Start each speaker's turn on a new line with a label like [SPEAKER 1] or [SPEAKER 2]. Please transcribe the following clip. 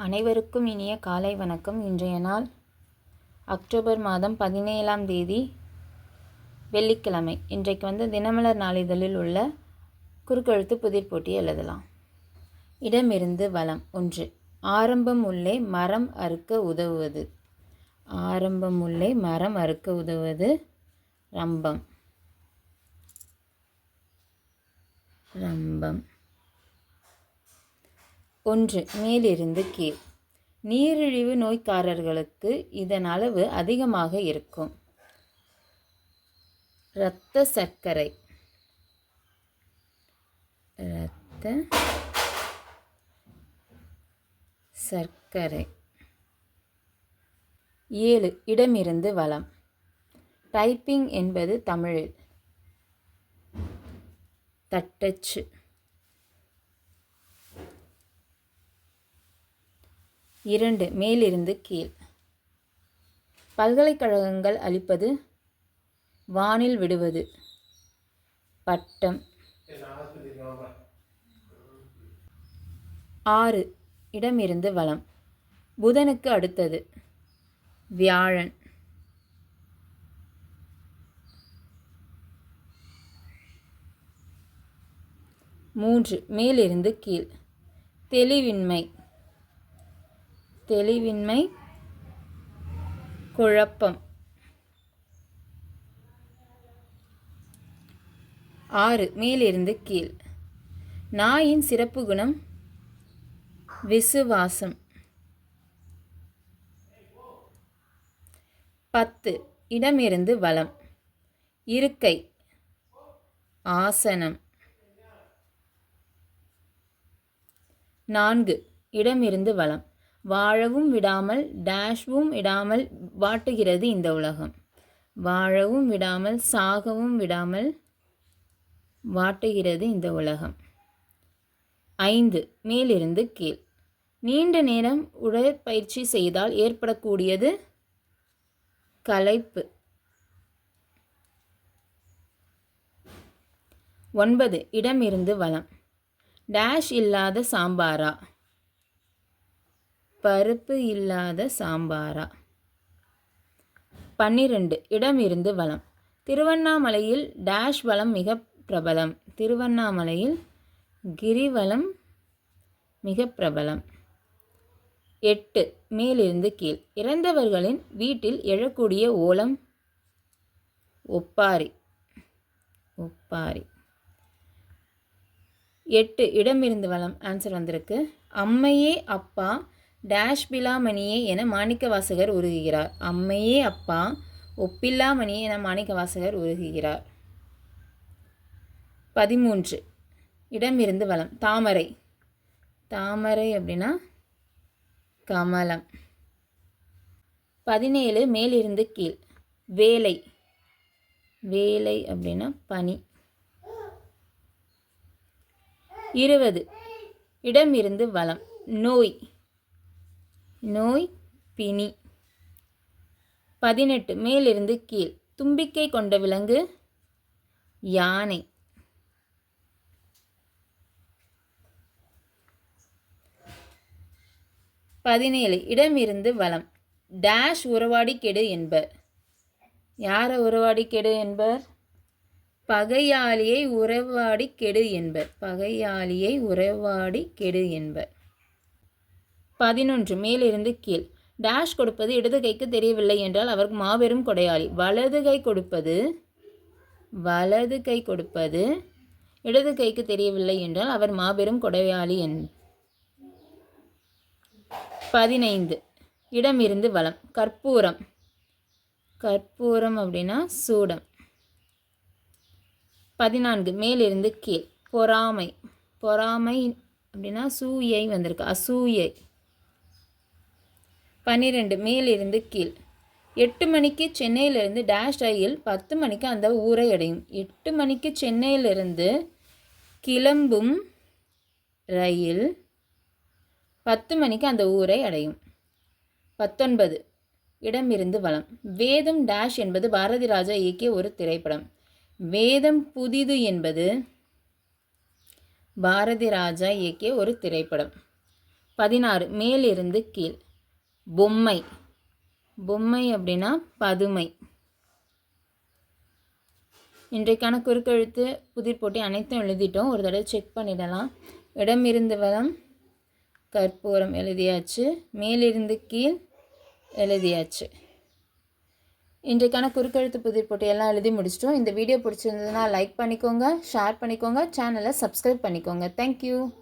[SPEAKER 1] அனைவருக்கும் இனிய காலை வணக்கம். இன்றைய நாள் அக்டோபர் மாதம் 17ஆம் தேதி வெள்ளிக்கிழமை. இன்றைக்கு தினமலர் நாளிதழில் உள்ள குறுக்கெழுத்து புதிர் போட்டி எழுதலாம். இடமிருந்து வலம். 1. ஆரம்பம் உள்ளே மரம் அறுக்க உதவுவது. ஆரம்பம் உள்ளே மரம் அறுக்க உதவுவது ரம்பம். ரம்பம். 1. மேலிருந்து கீழ். நீரிழிவு நோய்க்காரர்களுக்கு இதன் அளவு அதிகமாக இருக்கும். இரத்த சர்க்கரை. இரத்த சர்க்கரை. 7. இடமிருந்து வலம். டைப்பிங் என்பது தமிழில் தட்டச்சு. 2. மேலிருந்து கீழ். பல்கலைக்கழகங்கள் அளிப்பது வானில் விடுவது பட்டம். 6. இடமிருந்து வலம். புதனுக்கு அடுத்தது வியாழன். 3. மேலிருந்து கீழ். தெளிவின்மை. தெளிவின்மை குழப்பம். 6. மேலிருந்து கீழ். நாயின் சிறப்பு குணம் விசுவாசம். 10. இடமிருந்து வலம். இருக்கை ஆசனம். 4. இடமிருந்து வலம். வாழவும் விடாமல் டேஷ்வும் விடாமல் வாட்டுகிறது இந்த உலகம். வாழவும் விடாமல் சாகவும் விடாமல் வாட்டுகிறது இந்த உலகம். 5. மேலிருந்து கீழ். நீண்ட நேரம் உடற்பயிற்சி செய்தால் ஏற்படக்கூடியது களைப்பு. 9. இடமிருந்து வலம். டேஷ் இல்லாத சாம்பாரா. பருப்பு இல்லாத சாம்பாரா. 12. இடமிருந்து வலம். திருவண்ணாமலையில் டேஷ் வலம் மிக பிரபலம். திருவண்ணாமலையில் கிரிவலம் மிக பிரபலம். 8. மேலிருந்து கீழ். இறந்தவர்களின் வீட்டில் எழக்கூடிய ஓலம் ஒப்பாரி. ஒப்பாரி. 8. இடமிருந்து வலம். ஆன்சர் வந்திருக்கு. அம்மையே அப்பா டேஷ் பிலாமணியே என மாணிக்கவாசகர் உருகுகிறார். அம்மையே அப்பா ஒப்பில்லாமணியே என மாணிக்கவாசகர் உருகுகிறார். 13. இடமிருந்து வலம். தாமரை. தாமரை அப்படின்னா கமலம். 17. மேலிருந்து கீழ். வேலை. வேலை அப்படின்னா பனி. 20. இடமிருந்து வலம். நோய். நோய் பிணி. 18. மேலிருந்து கீழ். தும்பிக்கை கொண்ட விலங்கு யானை. 17. இடமிருந்து வலம். டேஷ் உறவாடி கெடு என்பர். யாரை உறவாடி கெடு என்பர்? பகையாளியை உறவாடி கெடு என்பர். பகையாளியை உறவாடி கெடு என்பர். 11. மேலிருந்து கீழ். டேஷ் கொடுப்பது இடது கைக்கு தெரியவில்லை என்றால் அவருக்கு மாபெரும் கொடையாளி. வலது கை கொடுப்பது இடது கைக்கு தெரியவில்லை என்றால் அவர் மாபெரும் கொடையாளி. 15. இடமிருந்து வலம். கற்பூரம். கற்பூரம் அப்படின்னா சூடம். 14. மேலிருந்து கீழ். பொறாமை. பொறாமை அப்படின்னா சூயை வந்திருக்கு. அசூயை. 12. மேலிருந்து கீழ். 8 மணிக்கு சென்னையிலிருந்து டேஷ் ரயில் 10 மணிக்கு அந்த ஊரை அடையும். 8 மணிக்கு சென்னையிலிருந்து கிளம்பும் ரயில் 10 மணிக்கு அந்த ஊரை அடையும். 19. இடமிருந்து வலம். வேதம் டேஷ் என்பது பாரதி ராஜா இயக்கிய ஒரு திரைப்படம். வேதம் புதிது என்பது பாரதி ராஜா இயக்கிய ஒரு திரைப்படம். 16 மேலிருந்து கீழ். பொம்மை. பொம்மை அப்படின்னா பதுமை. இன்றைக்கான குறுக்கெழுத்து புதிர் போட்டி அனைத்தும் எழுதிட்டோம். ஒரு தடவை செக் பண்ணிடலாம். இடமிருந்து வலம் கற்பூரம் எழுதியாச்சு. மேலிருந்து கீழ் எழுதியாச்சு. இன்றைக்கான குறுக்கெழுத்து புதிர் போட்டி எல்லாம் எழுதி முடிச்சிட்டோம். இந்த வீடியோ பிடிச்சிருந்ததுன்னா லைக் பண்ணிக்கோங்க, ஷேர் பண்ணிக்கோங்க, சேனலை சப்ஸ்கிரைப் பண்ணிக்கோங்க. தேங்க்யூ.